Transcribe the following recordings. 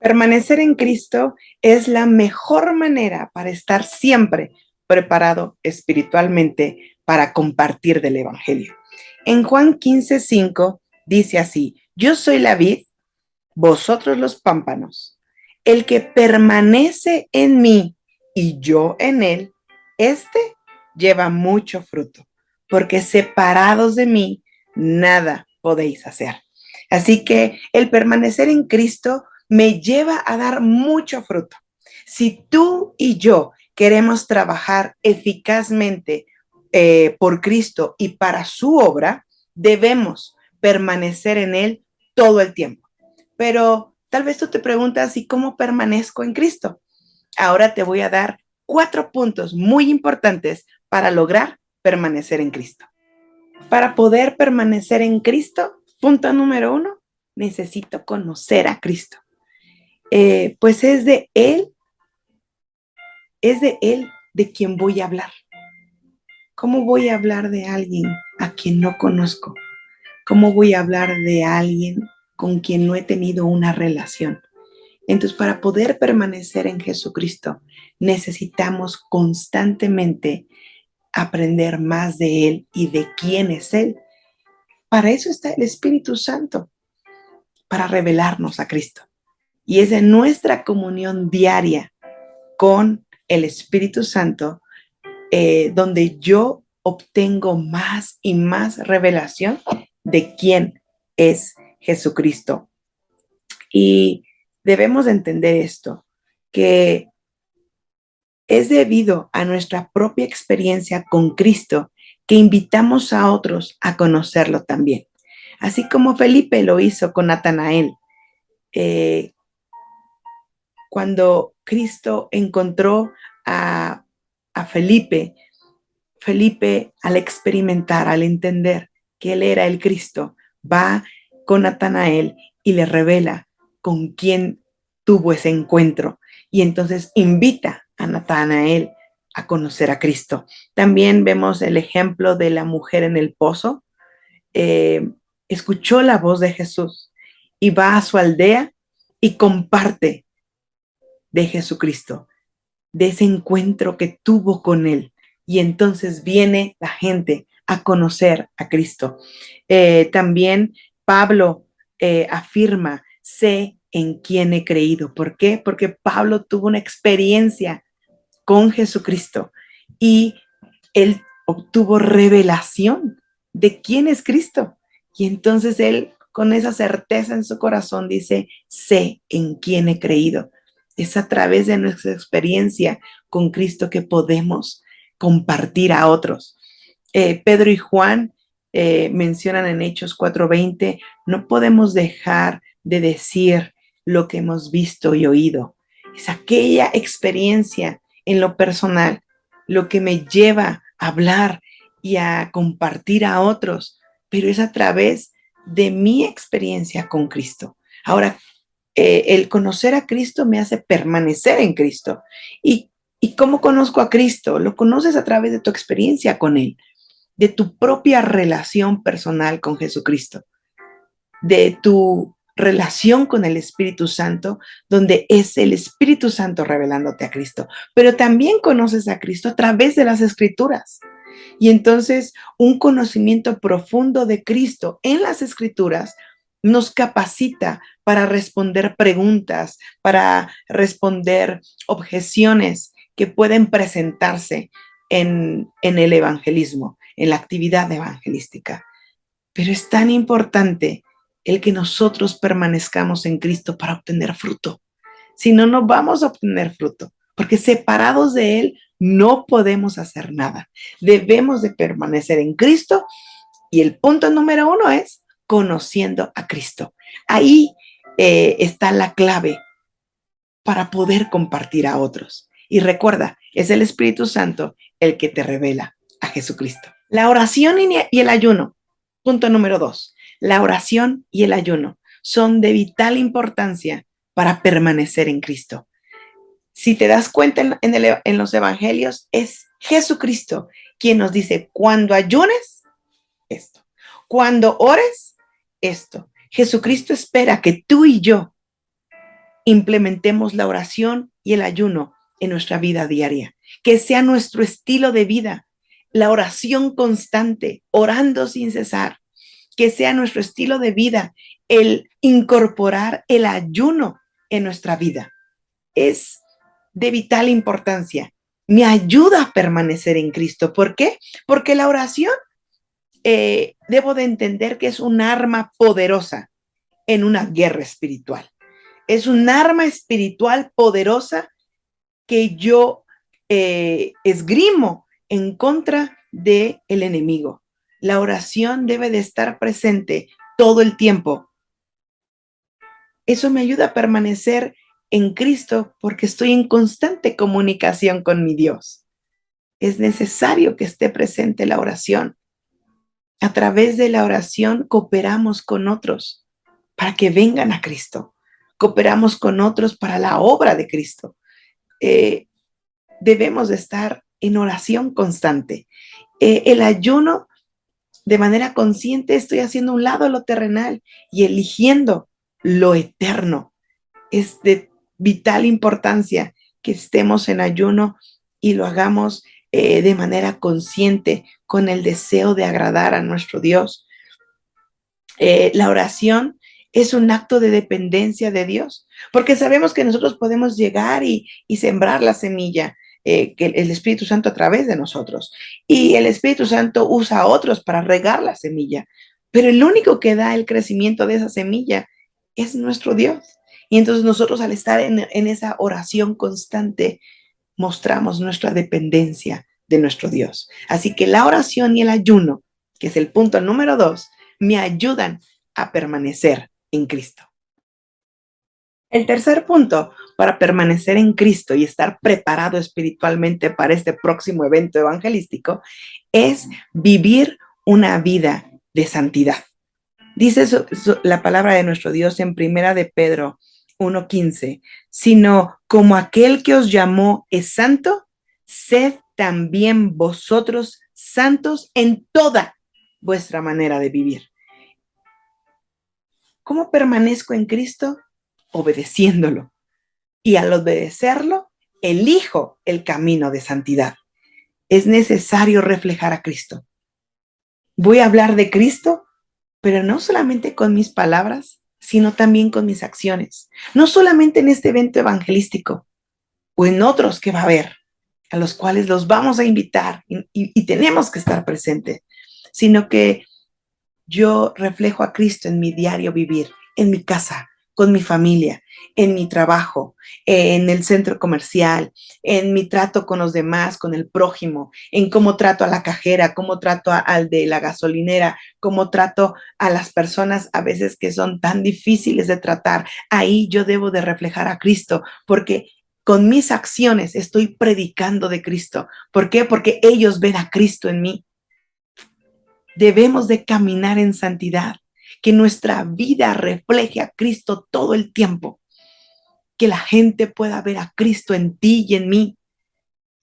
Permanecer en Cristo es la mejor manera para estar siempre preparado espiritualmente para compartir del Evangelio. En Juan 15:5 dice así: yo soy la vid, vosotros los pámpanos. El que permanece en mí y yo en él, este lleva mucho fruto, porque separados de mí, nada podéis hacer. Así que el permanecer en Cristo me lleva a dar mucho fruto. Si tú y yo queremos trabajar eficazmente por Cristo y para su obra, debemos permanecer en Él todo el tiempo. Pero tal vez tú te preguntas, ¿y cómo permanezco en Cristo? Ahora te voy a dar 4 puntos muy importantes para lograr permanecer en Cristo. Para poder permanecer en Cristo, punto número 1, necesito conocer a Cristo. Pues es de Él de quien voy a hablar. ¿Cómo voy a hablar de alguien a quien no conozco? ¿Cómo voy a hablar de alguien con quien no he tenido una relación? Entonces, para poder permanecer en Jesucristo, necesitamos constantemente aprender más de Él y de quién es Él. Para eso está el Espíritu Santo, para revelarnos a Cristo. Y es en nuestra comunión diaria con el Espíritu Santo donde yo obtengo más y más revelación de quién es Jesucristo. Y debemos entender esto, que es debido a nuestra propia experiencia con Cristo que invitamos a otros a conocerlo también. Así como Felipe lo hizo con Natanael. Eh, Cuando Cristo encontró a Felipe, Felipe al experimentar, al entender que él era el Cristo, va con Natanael y le revela con quién tuvo ese encuentro. Y entonces invita a Natanael a conocer a Cristo. También vemos el ejemplo de la mujer en el pozo. Eh, Escuchó la voz de Jesús y va a su aldea y comparte de Jesucristo, de ese encuentro que tuvo con él. Y entonces viene la gente a conocer a Cristo. También Pablo afirma, sé en quién he creído. ¿Por qué? Porque Pablo tuvo una experiencia con Jesucristo y él obtuvo revelación de quién es Cristo. Y entonces él, con esa certeza en su corazón, dice, sé en quién he creído. Es a través de nuestra experiencia con Cristo que podemos compartir a otros. Pedro y Juan mencionan en Hechos 4:20, no podemos dejar de decir lo que hemos visto y oído. Es aquella experiencia en lo personal lo que me lleva a hablar y a compartir a otros, pero es a través de mi experiencia con Cristo. Ahora, el conocer a Cristo me hace permanecer en Cristo. ¿Y cómo conozco a Cristo? Lo conoces a través de tu experiencia con Él, de tu propia relación personal con Jesucristo, de tu relación con el Espíritu Santo, donde es el Espíritu Santo revelándote a Cristo. Pero también conoces a Cristo a través de las Escrituras. Y entonces un conocimiento profundo de Cristo en las Escrituras nos capacita para responder preguntas, para responder objeciones que pueden presentarse en el evangelismo, en la actividad evangelística. Pero es tan importante el que nosotros permanezcamos en Cristo para obtener fruto. Si no, no vamos a obtener fruto, porque separados de Él no podemos hacer nada. Debemos de permanecer en Cristo y el punto número 1 es conociendo a Cristo. Ahí está la clave para poder compartir a otros. Y recuerda, es el Espíritu Santo el que te revela a Jesucristo. La oración y el ayuno. Punto número 2. La oración y el ayuno son de vital importancia para permanecer en Cristo. Si te das cuenta en los evangelios, es Jesucristo quien nos dice, cuando ayunes, esto. Cuando ores, esto. Jesucristo espera que tú y yo implementemos la oración y el ayuno en nuestra vida diaria. Que sea nuestro estilo de vida, la oración constante, orando sin cesar. Que sea nuestro estilo de vida el incorporar el ayuno en nuestra vida. Es de vital importancia. Me ayuda a permanecer en Cristo. ¿Por qué? Porque la oración debo de entender que es un arma poderosa en una guerra espiritual. Es un arma espiritual poderosa que yo esgrimo en contra del enemigo. La oración debe de estar presente todo el tiempo. Eso me ayuda a permanecer en Cristo porque estoy en constante comunicación con mi Dios. Es necesario que esté presente la oración. A través de la oración cooperamos con otros para que vengan a Cristo. Cooperamos con otros para la obra de Cristo. Debemos de estar en oración constante. El ayuno, de manera consciente, estoy haciendo a un lado lo terrenal y eligiendo lo eterno. Es de vital importancia que estemos en ayuno y lo hagamos de manera consciente, con el deseo de agradar a nuestro Dios. La oración es un acto de dependencia de Dios, porque sabemos que nosotros podemos llegar y sembrar la semilla, que el Espíritu Santo a través de nosotros. Y el Espíritu Santo usa a otros para regar la semilla, pero el único que da el crecimiento de esa semilla es nuestro Dios. Y entonces nosotros, al estar en esa oración constante, mostramos nuestra dependencia de nuestro Dios. Así que la oración y el ayuno, que es el punto número 2, me ayudan a permanecer en Cristo. El tercer punto para permanecer en Cristo y estar preparado espiritualmente para este próximo evento evangelístico es vivir una vida de santidad. Dice la palabra de nuestro Dios en Primera de Pedro 1:15, sino como aquel que os llamó es santo, sed también vosotros santos en toda vuestra manera de vivir. ¿Cómo permanezco en Cristo? Obedeciéndolo. Y al obedecerlo, elijo el camino de santidad. Es necesario reflejar a Cristo. Voy a hablar de Cristo, pero no solamente con mis palabras, sino también con mis acciones. No solamente en este evento evangelístico o en otros que va a haber, a los cuales los vamos a invitar y tenemos que estar presentes, sino que yo reflejo a Cristo en mi diario vivir, en mi casa, con mi familia, en mi trabajo, en el centro comercial, en mi trato con los demás, con el prójimo, en cómo trato a la cajera, cómo trato al de la gasolinera, cómo trato a las personas a veces que son tan difíciles de tratar. Ahí yo debo de reflejar a Cristo, porque con mis acciones estoy predicando de Cristo. ¿Por qué? Porque ellos ven a Cristo en mí. Debemos de caminar en santidad, que nuestra vida refleje a Cristo todo el tiempo, que la gente pueda ver a Cristo en ti y en mí,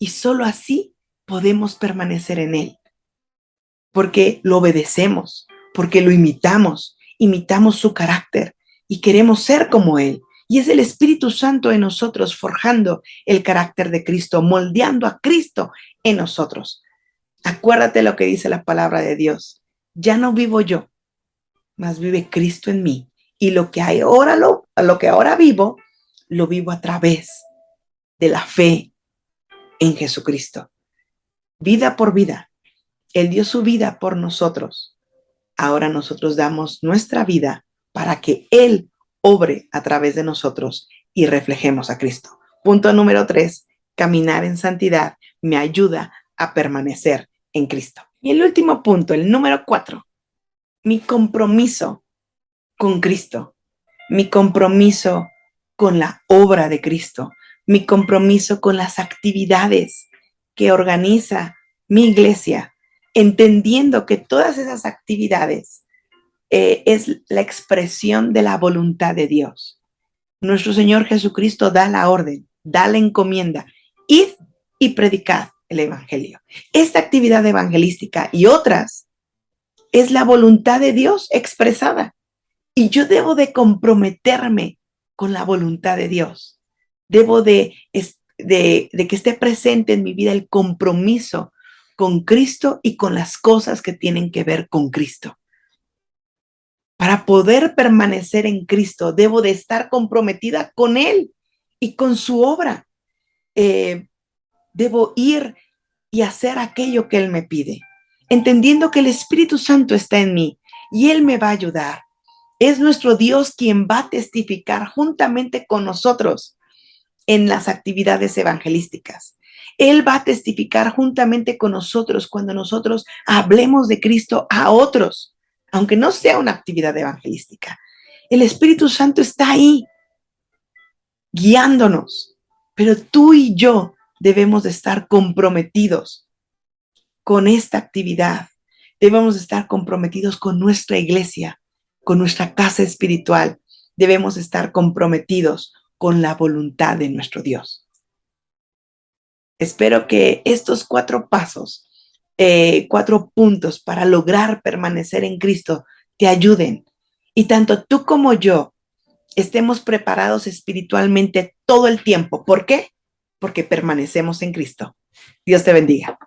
y solo así podemos permanecer en Él, porque lo obedecemos, porque lo imitamos su carácter y queremos ser como Él. Y es el Espíritu Santo en nosotros forjando el carácter de Cristo, moldeando a Cristo en nosotros. Acuérdate lo que dice la palabra de Dios. Ya no vivo yo, mas vive Cristo en mí. Y lo que ahora vivo, lo vivo a través de la fe en Jesucristo. Vida por vida. Él dio su vida por nosotros. Ahora nosotros damos nuestra vida para que Él obre a través de nosotros y reflejemos a Cristo. Punto número 3, caminar en santidad me ayuda a permanecer en Cristo. Y el último punto, el número 4, mi compromiso con Cristo, mi compromiso con la obra de Cristo, mi compromiso con las actividades que organiza mi iglesia, entendiendo que todas esas actividades es la expresión de la voluntad de Dios. Nuestro Señor Jesucristo da la orden, da la encomienda, id y predicad el evangelio. Esta actividad evangelística y otras es la voluntad de Dios expresada. Y yo debo de comprometerme con la voluntad de Dios. Debo de que esté presente en mi vida el compromiso con Cristo y con las cosas que tienen que ver con Cristo. Para poder permanecer en Cristo, debo de estar comprometida con Él y con su obra. Debo ir y hacer aquello que Él me pide, entendiendo que el Espíritu Santo está en mí y Él me va a ayudar. Es nuestro Dios quien va a testificar juntamente con nosotros en las actividades evangelísticas. Él va a testificar juntamente con nosotros cuando nosotros hablemos de Cristo a otros, aunque no sea una actividad evangelística. El Espíritu Santo está ahí, guiándonos, pero tú y yo debemos de estar comprometidos con esta actividad. Debemos de estar comprometidos con nuestra iglesia, con nuestra casa espiritual. Debemos estar comprometidos con la voluntad de nuestro Dios. Espero que estos 4 pasos, 4 puntos para lograr permanecer en Cristo te ayuden. Y tanto tú como yo estemos preparados espiritualmente todo el tiempo. ¿Por qué? Porque permanecemos en Cristo. Dios te bendiga.